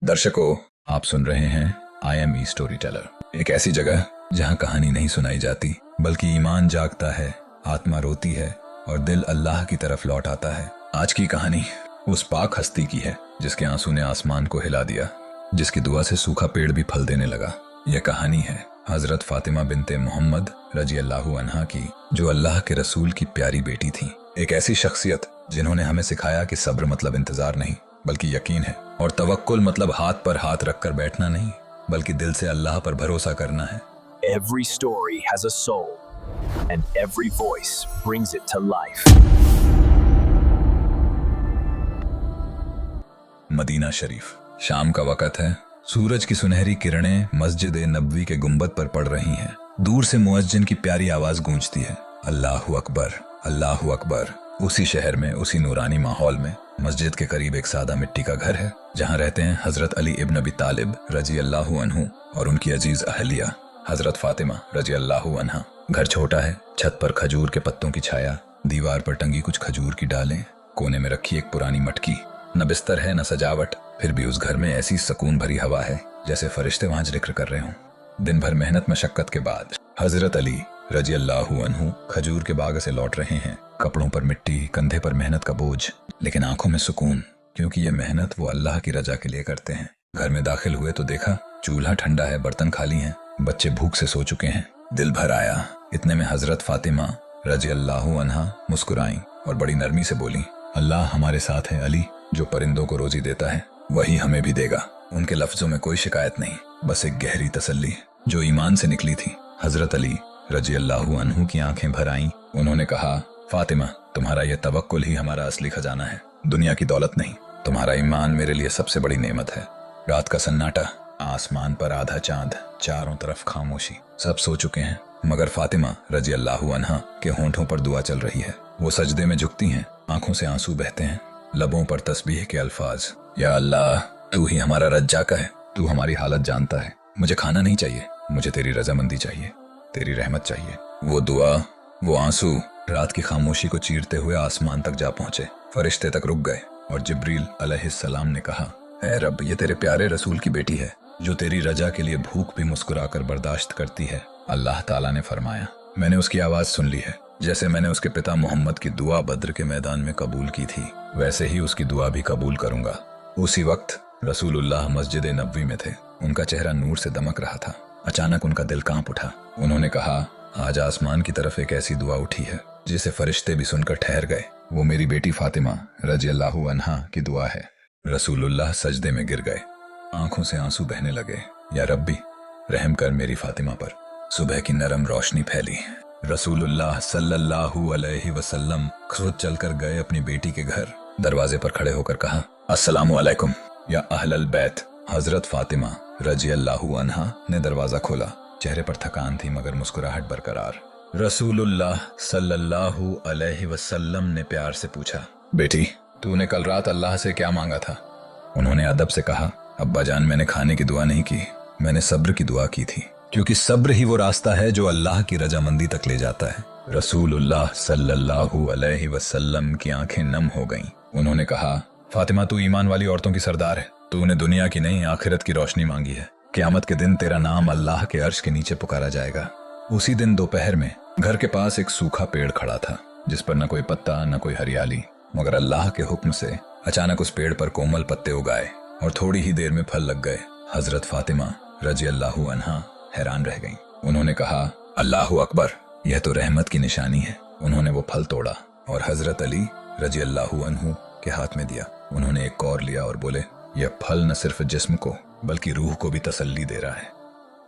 दर्शकों, आप सुन रहे हैं I am E storyteller, एक ऐसी जगह जहां कहानी नहीं सुनाई जाती बल्कि ईमान जागता है, आत्मा रोती है और दिल अल्लाह की तरफ लौट आता है। आज की कहानी उस पाक हस्ती की है जिसके आंसू ने आसमान को हिला दिया, जिसकी दुआ से सूखा पेड़ भी फल देने लगा। यह कहानी है हजरत फातिमा बिनते मोहम्मद रजी अल्लाहु अन्हा की, जो अल्लाह के रसूल की प्यारी बेटी थी। एक ऐसी शख्सियत जिन्होंने हमें सिखाया कि सब्र मतलब इंतजार नहीं बल्कि यकीन है, और तवक्कुल मतलब हाथ पर हाथ रखकर बैठना नहीं बल्कि दिल से अल्लाह पर भरोसा करना है। Every story has a soul, and every voice brings it to life. Medina शरीफ, शाम का वक़्त है। सूरज की सुनहरी किरणें मस्जिद नबवी के गुंबद पर पड़ रही हैं। दूर से मुअज्जिन की प्यारी आवाज गूंजती है, अल्लाहु अकबर, अल्लाहु अकबर। उसी शहर में, उसी नूरानी माहौल में, मस्जिद के करीब एक सादा मिट्टी का घर है जहां रहते हैं हजरत अली इब्न अबी तालिब रजी अल्लाहु अन्हु और उनकी अजीज अहलिया हजरत फातिमा रजी अल्लाहु अन्हा। घर छोटा है, छत पर खजूर के पत्तों की छाया, दीवार पर टंगी कुछ खजूर की डालें, कोने में रखी एक पुरानी मटकी। न बिस्तर है न सजावट, फिर भी उस घर में ऐसी सुकून भरी हवा है जैसे फरिश्ते वहां जिक्र कर रहे हों। दिन भर मेहनत मशक्कत के बाद हजरत अली रजी अल्लाहु अन्हु खजूर के बाग से लौट रहे हैं। कपड़ों पर मिट्टी, कंधे पर मेहनत का बोझ, लेकिन आंखों में सुकून, क्योंकि ये मेहनत वो अल्लाह की रजा के लिए करते हैं। घर में दाखिल हुए तो देखा चूल्हा ठंडा है, बर्तन खाली हैं, बच्चे भूख से सो चुके हैं। दिल भर आया। इतने में हजरत फातिमा रजी अल्लाहु अन्हा मुस्कुराई और बड़ी नरमी से बोली, अल्लाह हमारे साथ है अली, जो परिंदों को रोजी देता है वही हमें भी देगा। उनके लफ्जों में कोई शिकायत नहीं, बस एक गहरी तसल्ली जो ईमान से निकली थी। हजरत अली रजी अल्लाहु अन्हु की आंखें भर आईं। उन्होंने कहा, फातिमा, तुम्हारा यह तवक्कुल ही हमारा असली खजाना है, दुनिया की दौलत नहीं। तुम्हारा ईमान मेरे लिए सबसे बड़ी नेमत है। रात का सन्नाटा, आसमान पर आधा चांद, चारों तरफ खामोशी, सब सो चुके हैं, मगर फातिमा रजी अल्लाहु अन्हा के होंठों पर दुआ चल रही है। वो सजदे में झुकती हैं, आंखों से आंसू बहते हैं, लबों पर तस्बीह के अल्फाज, या अल्लाह, तू ही हमारा रज्जाक है, तू हमारी हालत जानता है। मुझे खाना नहीं चाहिए, मुझे तेरी रजामंदी चाहिए, तेरी रहमत चाहिए। वो दुआ, वो आंसू रात की खामोशी को चीरते हुए आसमान तक जा पहुंचे। फरिश्ते तक रुक गए और जिब्रील अलैहिस्सलाम ने कहा, ऐ रब, ये तेरे प्यारे रसूल की बेटी है जो तेरी रजा के लिए भूख भी मुस्कुराकर बर्दाश्त करती है। अल्लाह ताला ने फरमाया, मैंने उसकी आवाज सुन ली है। जैसे मैंने उसके पिता मोहम्मद की दुआ बद्र के मैदान में कबूल की थी, वैसे ही उसकी दुआ भी कबूल करूंगा। उसी वक्त रसूलुल्लाह मस्जिद नबवी में थे। उनका चेहरा नूर से दमक रहा था। अचानक उनका दिल कांप उठा। उन्होंने कहा, आज आसमान की तरफ एक ऐसी दुआ उठी है जिसे फरिश्ते भी सुनकर ठहर गए। वो मेरी बेटी फातिमा रजी अल्लाहु अन्हा की दुआ है। रसूलुल्लाह सजदे में गिर गए, आंखों से आंसू बहने लगे। या रब्बी, रहम कर मेरी फातिमा पर। सुबह की नरम रोशनी फैली। रसूलुल्लाह सल्लल्लाहु अलैहि वसल्लम खुद चलकर गए अपनी बेटी के घर। दरवाजे पर खड़े होकर कहा, अस्सलामु अलैकुम या अहलल बैत। हजरत फातिमा रजी अल्लाहु अन्हा ने दरवाजा खोला। चेहरे पर थकान थी मगर मुस्कुराहट बरकरार। रसूलुल्लाह सल्लल्लाहु अलैहि वसल्लम ने प्यार से पूछा, बेटी, तूने कल रात अल्लाह से क्या मांगा था? उन्होंने अदब से कहा, अब्बा जान, मैंने खाने की दुआ नहीं की, मैंने सब्र की दुआ की थी, क्योंकि सब्र ही वो रास्ता है जो अल्लाह की रजामंदी तक ले जाता है। रसूलुल्लाह सल्लल्लाहु अलैहि वसल्लम की आंखें नम हो गईं। उन्होंने कहा, फातिमा, तू ईमान वाली औरतों की सरदार है। तूने दुनिया की नहीं आखिरत की रोशनी मांगी है। क़यामत के दिन तेरा नाम अल्लाह के अर्श के नीचे पुकारा जाएगा। उसी दिन दोपहर में घर के पास एक सूखा पेड़ खड़ा था जिस पर न कोई पत्ता न कोई हरियाली, मगर अल्लाह के हुक्म से अचानक उस पेड़ पर कोमल पत्ते उगाए और थोड़ी ही देर में फल लग गए। हजरत फातिमा रजी अल्लाहु अन्हा हैरान रह गईं। उन्होंने कहा, अल्लाहु अकबर, यह तो रहमत की निशानी है। उन्होंने वो फल तोड़ा और हजरत अली रजी अल्लाहु अन्हु के हाथ में दिया। उन्होंने एक कौर लिया और बोले, यह फल न सिर्फ जिस्म को बल्कि रूह को भी तसल्ली दे रहा है।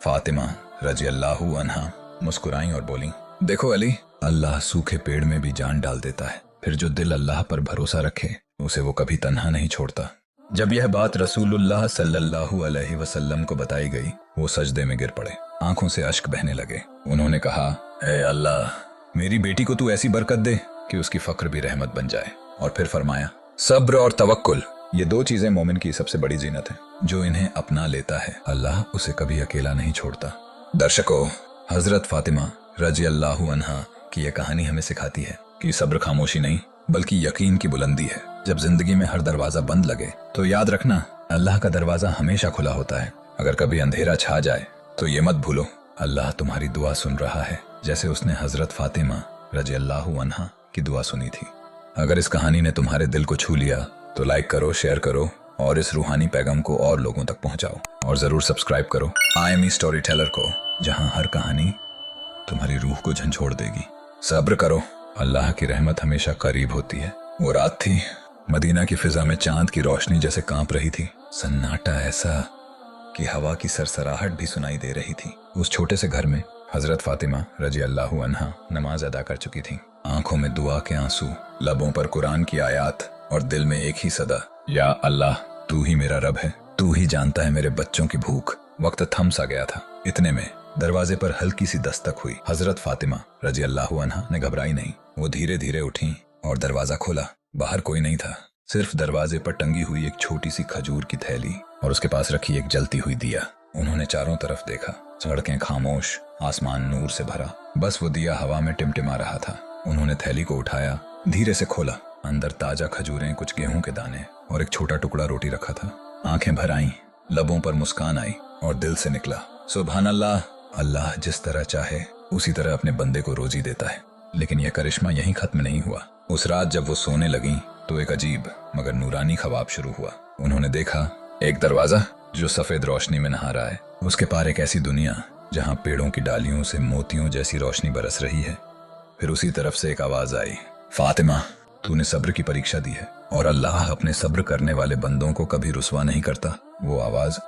फातिमा रजी अल्लाहु अन्हा मुस्कुराई और बोली, देखो अली, अल्लाह सूखे पेड़ में भी जान डाल देता है, फिर जो दिल अल्लाह पर भरोसा रखे उसे वो कभी तन्हा नहीं छोड़ता। जब यह बात रसूलुल्लाह सल्लल्लाहु अलैहि वसल्लम को बताई गई, वो सजदे में गिर पड़े, आंखों से अश्क बहने लगे। उन्होंने कहा, ऐ अल्लाह, मेरी बेटी को तू ऐसी बरकत दे कि उसकी फक्र भी रहमत बन जाए। और फिर फरमाया, सब्र और तवक्कुल, ये दो चीजें मोमिन की सबसे बड़ी जीनत है। जो इन्हें अपना लेता है अल्लाह उसे कभी अकेला नहीं छोड़ता। दर्शकों, हजरत फातिमा रजी अल्लाहु अन्हा की यह कहानी हमें सिखाती है कि सब्र खामोशी नहीं बल्कि यकीन की बुलंदी है। जब जिंदगी में हर दरवाजा बंद लगे तो याद रखना, अल्लाह का दरवाजा हमेशा खुला होता है। अगर कभी अंधेरा छा जाए तो ये मत भूलो, अल्लाह तुम्हारी दुआ सुन रहा है, जैसे उसने हजरत फातिमा रजी अल्लाहु अन्हा की दुआ सुनी थी। अगर इस कहानी ने तुम्हारे दिल को छू लिया तो लाइक करो, शेयर करो और इस रूहानी पैगाम को और लोगों तक पहुंचाओ। और जरूर सब्सक्राइब करो IME स्टोरी टेलर को, जहां हर कहानी तुम्हारी रूह को झंझोड़ देगी। सब्र करो, अल्लाह की रहमत हमेशा करीब होती है। वो रात थी, मदीना की फिजा में चांद की रोशनी जैसे कांप रही थी। सन्नाटा ऐसा कि हवा की सरसराहट भी सुनाई दे रही थी। उस छोटे से घर में हजरत फातिमा रजी अल्लाहु अन्हा नमाज अदा कर चुकी थी। आंखों में दुआ के आंसू, लबों पर कुरान की आयत और दिल में एक ही सदा, या अल्लाह तू ही मेरा रब है, तू ही जानता है मेरे बच्चों की भूख। वक्त थम सा गया था। इतने में दरवाजे पर हल्की सी दस्तक हुई। हजरत फातिमा रजी अल्लाहु अन्हा ने घबराई नहीं। वो धीरे धीरे उठी और दरवाजा खोला। बाहर कोई नहीं था, सिर्फ दरवाजे पर टंगी हुई एक छोटी सी खजूर की थैली और उसके पास रखी एक जलती हुई दिया। उन्होंने चारों तरफ देखा। सड़कें खामोश, आसमान नूर से भरा, बस वो दिया हवा में टिमटिमा रहा था। उन्होंने थैली को उठाया, धीरे से खोला। अंदर ताजा खजूरें, कुछ गेहूं के दाने और एक छोटा टुकड़ा रोटी रखा था। आंखें भर आईं, लबों पर मुस्कान आई और दिल से निकला, सुभान अल्लाह। अल्लाह जिस तरह चाहे उसी तरह अपने बंदे को रोजी देता है। लेकिन यह करिश्मा यहीं खत्म नहीं हुआ। उस रात जब वो सोने लगी तो एक अजीब मगर नूरानी ख्वाब शुरू हुआ। उन्होंने देखा एक दरवाजा जो सफेद रोशनी में नहा रहा है, उसके पार एक ऐसी दुनिया जहां पेड़ों की डालियों से मोतियों जैसी रोशनी बरस रही है। फिर उसी तरफ से एक आवाज आई, फातिमा तूने सब्र की परीक्षा दी है और अल्लाह अपने सब्र करने वाले बंदों को कभी रुसवा नहीं करता। वो आवाज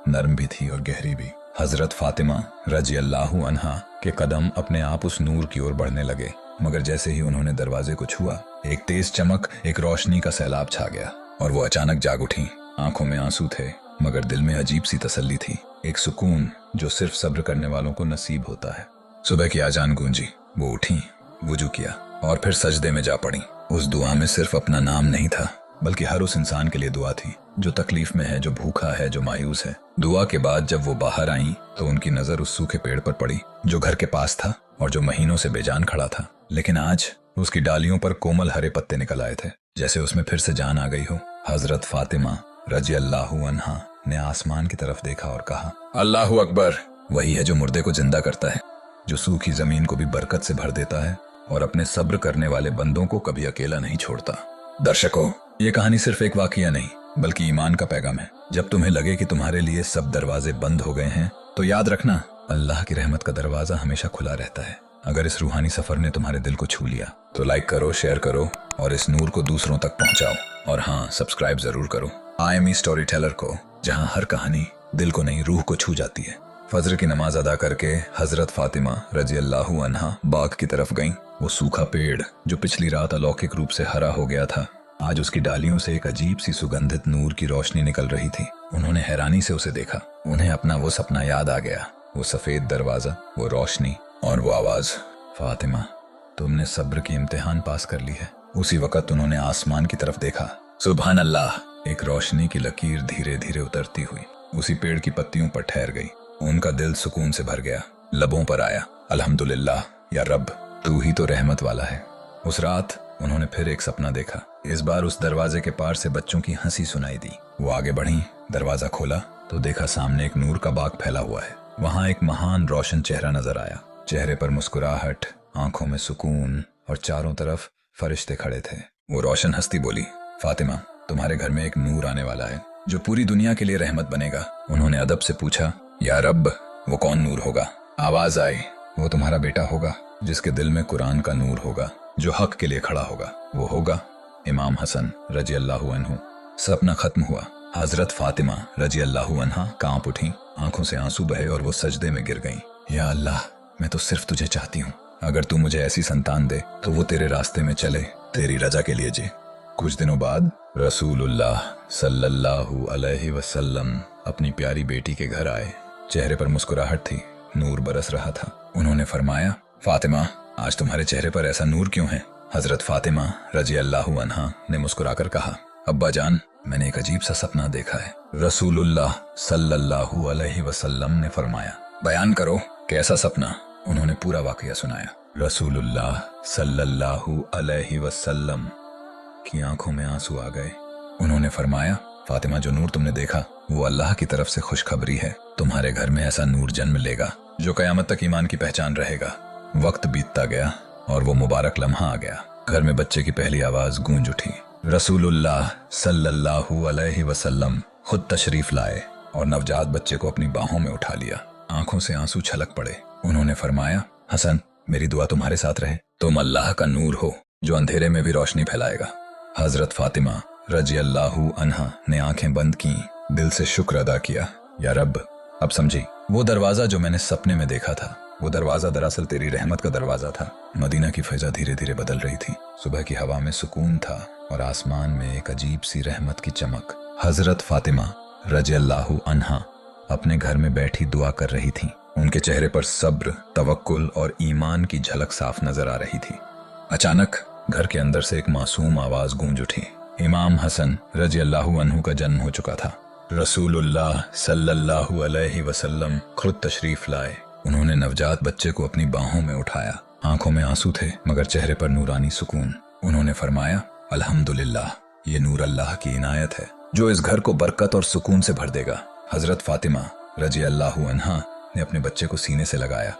नरम भी थी और गहरी भी। हजरत फातिमा रजी अल्लाहु अन्हा के कदम अपने आप उस नूर की ओर बढ़ने लगे, मगर जैसे ही उन्होंने दरवाजे को छुआ, एक तेज चमक, एक रोशनी का सैलाब छा गया और वो अचानक जाग उठी। आंखों में आंसू थे मगर दिल में अजीब सी तसल्ली थी, एक सुकून जो सिर्फ सब्र करने वालों को नसीब होता है। सुबह की आजान गूंजी, वो उठी, वुजू किया और फिर सजदे में जा पड़ी। उस दुआ में सिर्फ अपना नाम नहीं था, बल्कि हर उस इंसान के लिए दुआ थी जो तकलीफ में है, जो भूखा है, जो मायूस है। दुआ के बाद जब वो बाहर आईं तो उनकी नजर उस सूखे पेड़ पर पड़ी जो घर के पास था और जो महीनों से बेजान खड़ा था। लेकिन आज उसकी डालियों पर कोमल हरे पत्ते निकल आए थे, जैसे उसमें फिर से जान आ गई हो। हजरत फातिमा रजी अल्लाहु अन्हा ने आसमान की तरफ देखा और कहा, अल्लाहु अकबर। वही है जो मुर्दे को जिंदा करता है, जो सूखी जमीन को भी बरकत से भर देता है और अपने सब्र करने वाले बंदों को कभी अकेला नहीं छोड़ता। दर्शकों, ये कहानी सिर्फ एक वाकया नहीं बल्कि ईमान का पैगाम है। जब तुम्हें लगे कि तुम्हारे लिए सब दरवाजे बंद हो गए हैं तो याद रखना, अल्लाह की रहमत का दरवाजा हमेशा खुला रहता है। अगर इस रूहानी सफर ने तुम्हारे दिल को छू लिया तो लाइक करो, शेयर करो और इस नूर को दूसरों तक पहुंचाओ। और हाँ, सब्सक्राइब जरूर करो IME स्टोरी टेलर को, जहां हर कहानी दिल को नहीं रूह को छू जाती है। फजर की नमाज अदा करके हजरत फातिमा रजी अल्लाहु अन्हा बाग की तरफ गईं। वो सूखा पेड़ जो पिछली रात अलौकिक रूप से हरा हो गया था, आज उसकी डालियों से एक अजीब सी सुगंधित नूर की रोशनी निकल रही थी। उन्होंने हैरानी से उसे देखा। उन्हें अपना वो सपना याद आ गया, वो सफेद दरवाजा, वो रोशनी और वो आवाज, फातिमा तुमने सब्र की इम्तिहान पास कर ली है। उसी वक्त उन्होंने आसमान की तरफ देखा। सुभान अल्लाह, एक रोशनी की लकीर धीरे धीरे उतरती हुई उसी पेड़ की पत्तियों पर ठहर गई। उनका दिल सुकून से भर गया, लबों पर आया, अल्हम्दुलिल्लाह या रब, तू ही तो रहमत वाला है। उस रात उन्होंने फिर एक सपना देखा। इस बार उस दरवाजे के पार से बच्चों की हंसी सुनाई दी। वो आगे बढ़ी, दरवाजा खोला तो देखा सामने एक नूर का बाग फैला हुआ है। वहां एक महान रोशन चेहरा नजर आया, चेहरे पर मुस्कुराहट, आंखों में सुकून और चारों तरफ फरिश्ते खड़े थे। वो रोशन हस्ती बोली, फातिमा तुम्हारे घर में एक नूर आने वाला है जो पूरी दुनिया के लिए रहमत बनेगा। उन्होंने अदब से पूछा, या रब वो कौन नूर होगा? आवाज आई, वो तुम्हारा बेटा होगा जिसके दिल में कुरान का नूर होगा, जो हक के लिए खड़ा होगा। वो होगा इमाम हसन रजी अल्लाहु अन्हु। सपना खत्म हुआ। हजरत फातिमा रजी अल्लाहु अन्हा कांप उठी, आंखों से आंसू बहे और वो सजदे में गिर गईं। या अल्लाह, मैं तो सिर्फ तुझे चाहती हूँ। अगर तू मुझे ऐसी संतान दे तो वो तेरे रास्ते में चले, तेरी रजा के लिए जी। कुछ दिनों बाद रसूलुल्लाह सल्लल्लाहु अलैहि वसल्लम अपनी प्यारी बेटी के घर आए। चेहरे पर मुस्कुराहट थी, नूर बरस रहा था। उन्होंने फरमाया, फातिमा आज तुम्हारे चेहरे पर ऐसा नूर क्यों है? हजरत फातिमा रजी अल्लाहु अन्हा ने मुस्कुराकर कहा, अब्बा जान, मैंने एक अजीब सा सपना देखा है। रसूलुल्लाह सल्लल्लाहु अलैहि वसल्लम ने फरमाया, बयान करो कैसा सपना? उन्होंने पूरा वाकया सुनाया। रसूलुल्लाह सल्लल्लाहु अलैहि वसल्लम की आंखों में आंसू आ गए। उन्होंने फरमाया, फातिमा, जो नूर तुमने देखा वो अल्लाह की तरफ से खुशखबरी है। तुम्हारे घर में ऐसा नूर जन्म लेगा जो कयामत तक ईमान की पहचान रहेगा। वक्त बीतता गया और वो मुबारक लम्हा आ गया। घर में बच्चे की पहली आवाज गूंज उठी। रसूलुल्लाह सल्लल्लाहु अलैहि वसल्लम खुद तशरीफ लाए और नवजात बच्चे को अपनी बाहों में उठा लिया। आंखों से आंसू छलक पड़े। उन्होंने फरमाया, हसन, मेरी दुआ तुम्हारे साथ रहे। तुम अल्लाह का नूर हो जो अंधेरे में भी रोशनी फैलाएगा। हजरत फातिमा रजी अल्लाहु अन्हा ने आंखें बंद की, दिल से शुक्र अदा किया। या रब, अब समझी, वो दरवाजा जो मैंने सपने में देखा था, वो दरवाजा दरअसल तेरी रहमत का दरवाजा था। मदीना की फिजा धीरे धीरे बदल रही थी। सुबह की हवा में सुकून था और आसमान में एक अजीब सी रहमत की चमक। हजरत फातिमा रजी अल्लाहु अन्हा अपने घर में बैठी दुआ कर रही थी। उनके चेहरे पर सब्र, तवक्कुल और ईमान की झलक साफ नजर आ रही थी। अचानक घर के अंदर से एक मासूम आवाज गूंज उठी। इमाम हसन रजी अल्लाहु अन्हु का जन्म हो चुका था। रसूलुल्लाह सल्लल्लाहु अलैहि वसल्लम खुद तशरीफ लाए। उन्होंने नवजात बच्चे को अपनी बाहों में उठाया। आंखों में आंसू थे मगर चेहरे पर नूरानी सुकून। उन्होंने फरमाया, अल्हम्दुलिल्लाह, ये नूर अल्लाह की इनायत है जो इस घर को बरकत और सुकून से भर देगा। हजरत फातिमा रजी अल्लाहु अन्हा ने अपने बच्चे को सीने से लगाया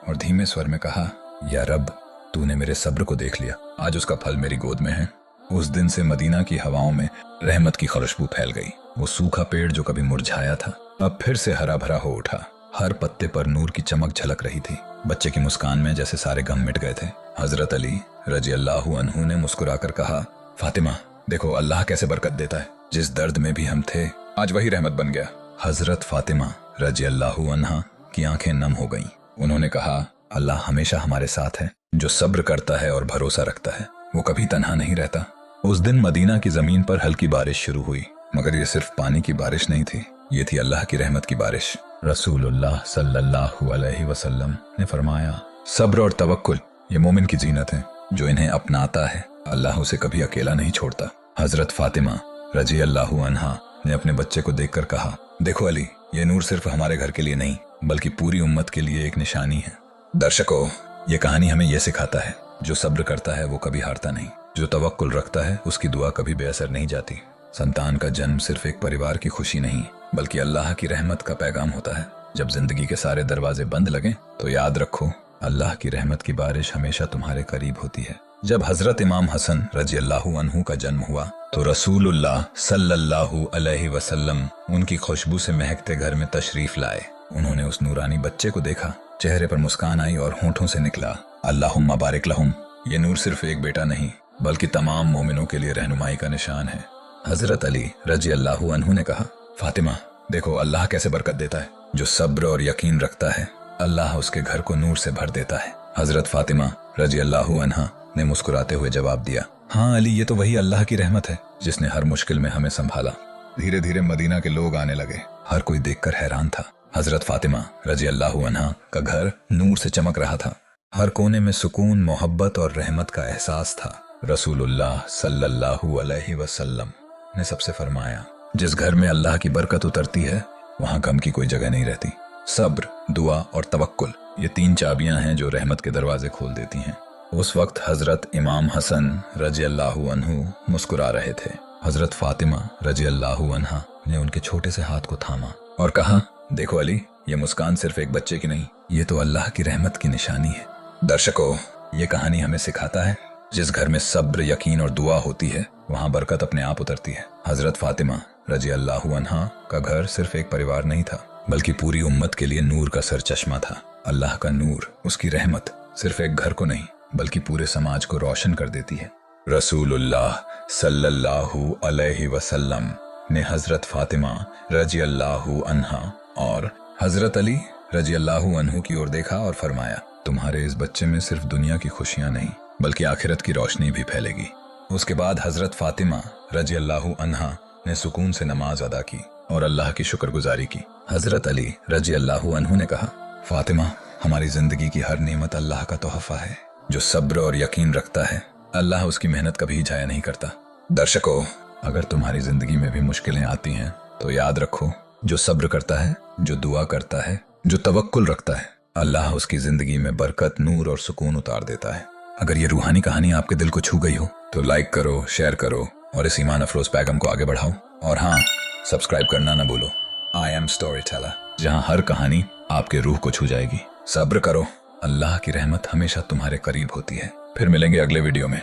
और धीमे स्वर में कहा, या रब, तूने मेरे सब्र को देख लिया। आज उसका फल मेरी गोद में है। उस दिन से मदीना की हवाओं में रहमत की खुशबू फैल गई। वो सूखा पेड़ जो कभी मुरझाया था अब फिर से हरा भरा हो उठा। हर पत्ते पर नूर की चमक झलक रही थी। बच्चे की मुस्कान में जैसे सारे गम मिट गए थे। हजरत अली रजी अल्लाहु अन्हु ने मुस्कुराकर कहा, फातिमा, देखो अल्लाह कैसे बरकत देता है। जिस दर्द में भी हम थे आज वही रहमत बन गया। हजरत फातिमा रजी अल्लाहु अन्हा की आंखें नम हो गईं। उन्होंने कहा, अल्लाह हमेशा हमारे साथ है। जो सब्र करता है और भरोसा रखता है वो कभी तन्हा नहीं रहता। उस दिन मदीना की जमीन पर हल्की बारिश शुरू हुई, मगर ये सिर्फ पानी की बारिश नहीं थी, ये थी अल्लाह की रहमत की बारिश। रसूलुल्लाह सल्लल्लाहु अलैहि वसल्लम ने फरमाया, सब्र और तवक्कुल ये मोमिन की जीनत है। जो इन्हें अपनाता है अल्लाह उसे कभी अकेला नहीं छोड़ता। हजरत फातिमा रजी अल्लाहु अन्हा ने अपने बच्चे को देखकर कहा, देखो अली, ये नूर सिर्फ हमारे घर के लिए नहीं बल्कि पूरी उम्मत के लिए एक निशानी है। दर्शकों, ये कहानी हमें यह सिखाता है, जो सब्र करता है वो कभी हारता नहीं। जो तवक्कुल रखता है उसकी दुआ कभी बेअसर नहीं जाती। संतान का जन्म सिर्फ एक परिवार की खुशी नहीं बल्कि अल्लाह की रहमत का पैगाम होता है। जब जिंदगी के सारे दरवाजे बंद लगे तो याद रखो, अल्लाह की रहमत की बारिश हमेशा तुम्हारे करीब होती है। जब हजरत इमाम हसन रजी अल्लाहु अन्हु का जन्म हुआ तो रसूलुल्लाह सल्लल्लाहु अलैहि वसल्लम उनकी खुशबू से महकते घर में तशरीफ लाए। उन्होंने उस नूरानी बच्चे को देखा। चेहरे पर मुस्कान आई और होंठों से निकला, अल्लाहुम्मा बारिक लहुम। ये नूर सिर्फ एक बेटा नहीं बल्कि तमाम मोमिनों के लिए रहनुमाई का निशान है। हजरत अली रजी अल्लाहु अन्हु ने कहा, फातिमा, देखो अल्लाह कैसे बरकत देता है। जो सब्र और यकीन रखता है अल्लाह उसके घर को नूर से भर देता है। हजरत फातिमा रजी अल्लाहु अन्हा ने मुस्कुराते हुए जवाब दिया, हाँ अली, ये तो वही अल्लाह की रहमत है जिसने हर मुश्किल में हमें संभाला। धीरे धीरे मदीना के लोग आने लगे। हर कोई देखकर हैरान था। हजरत फातिमा रजी अल्लाहु अन्हा का घर नूर से चमक रहा था। हर कोने में सुकून, मोहब्बत और रहमत का एहसास था। रसूलुल्लाह सल्लल्लाहु अलैहि वसल्लम ने सबसे फरमाया, जिस घर में अल्लाह की बरकत उतरती है वहां गम की कोई जगह नहीं रहती। सब्र, दुआ और तवक्कुल ये तीन चाबियां हैं जो रहमत के दरवाजे खोल देती हैं। उस वक्त हजरत इमाम हसन रजी अल्लाहु अन्हु मुस्कुरा रहे थे। हजरत फातिमा रजी अल्लाहु अन्हा ने उनके छोटे से हाथ को थामा और कहा, देखो अली, ये मुस्कान सिर्फ एक बच्चे की नहीं, ये तो अल्लाह की रहमत की निशानी है। दर्शकों, ये कहानी हमें सिखाता है, जिस घर में सब्र, यकीन और दुआ होती है वहाँ बरकत अपने आप उतरती है। हजरत फातिमा रजी अल्लाहु अन्हा का घर सिर्फ एक परिवार नहीं था बल्कि पूरी उम्मत के लिए नूर का सरचश्मा था। अल्लाह का नूर, उसकी रहमत सिर्फ एक घर को नहीं बल्कि पूरे समाज को रोशन कर देती है। रसूलुल्लाह सल्लल्लाहु अलैहि वसल्लम ने हजरत फातिमा रजी अल्लाहु अन्हा और हजरत अली रजी अल्लाहु अन्हु की ओर देखा और फरमाया, तुम्हारे इस बच्चे में सिर्फ दुनिया की खुशियां नहीं बल्कि आखिरत की रोशनी भी फैलेगी। उसके बाद हजरत फातिमा रजी अल्लाहु अन्हा ने सुकून से नमाज अदा की और अल्लाह की शुक्रगुजारी की। हजरत अली रजी अल्लाहु अन्हु ने कहा, फातिमा, हमारी जिंदगी की हर नेमत अल्लाह का तोहफा है। जो सब्र और यकीन रखता है अल्लाह उसकी मेहनत कभी जाया नहीं करता। दर्शकों, अगर तुम्हारी जिंदगी में भी मुश्किलें आती हैं तो याद रखो, जो सब्र करता है, जो दुआ करता है, जो तवक्कुल रखता है, अल्लाह उसकी जिंदगी में बरकत, नूर और सुकून उतार देता है। अगर ये रूहानी कहानी आपके दिल को छू गई हो तो लाइक करो, शेयर करो और इस ईमान अफरोज पैगम को आगे बढ़ाओ। और हाँ, सब्सक्राइब करना ना भूलो। आई एम स्टोरी टेलर, जहाँ हर कहानी आपके रूह को छू जाएगी। सब्र करो, अल्लाह की रहमत हमेशा तुम्हारे करीब होती है। फिर मिलेंगे अगले वीडियो में।